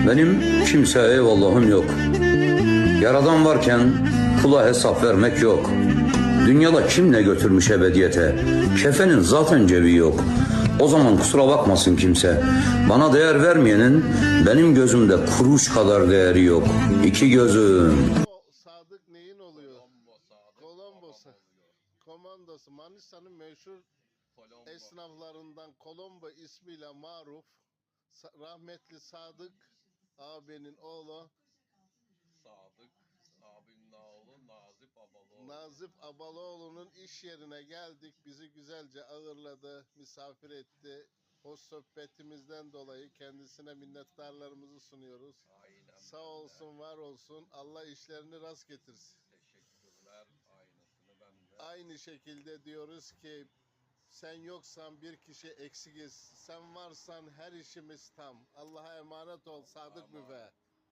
Benim kimseye eyvallahım yok. Yaradan varken kula hesap vermek yok. Dünyada kim ne götürmüş ebediyete? Kefenin zaten cebi yok. O zaman kusura bakmasın kimse. Bana değer vermeyenin benim gözümde kuruş kadar değeri yok. İki gözüm. Sadık neyin oluyor? Kolombo komandosu. Manisa'nın meşhur esnaflarından Kolombo ismiyle maruf. Rahmetli Sadık abinin oğlu. Sadık abinin oğlu Nazip Abaloğlu. Nazip Abaloğlu'nun iş yerine geldik. Bizi güzelce ağırladı, misafir etti. Hoş sohbetimizden dolayı kendisine minnettarlarımızı sunuyoruz. Aynen. Sağ olsun, var olsun. Allah işlerini rast getirsin. Teşekkürler. Aynısını ben de. Aynı şekilde diyoruz ki sen yoksan bir kişi eksikiz. Sen varsan her işimiz tam. Allah'a emanet ol Sadık Büfe.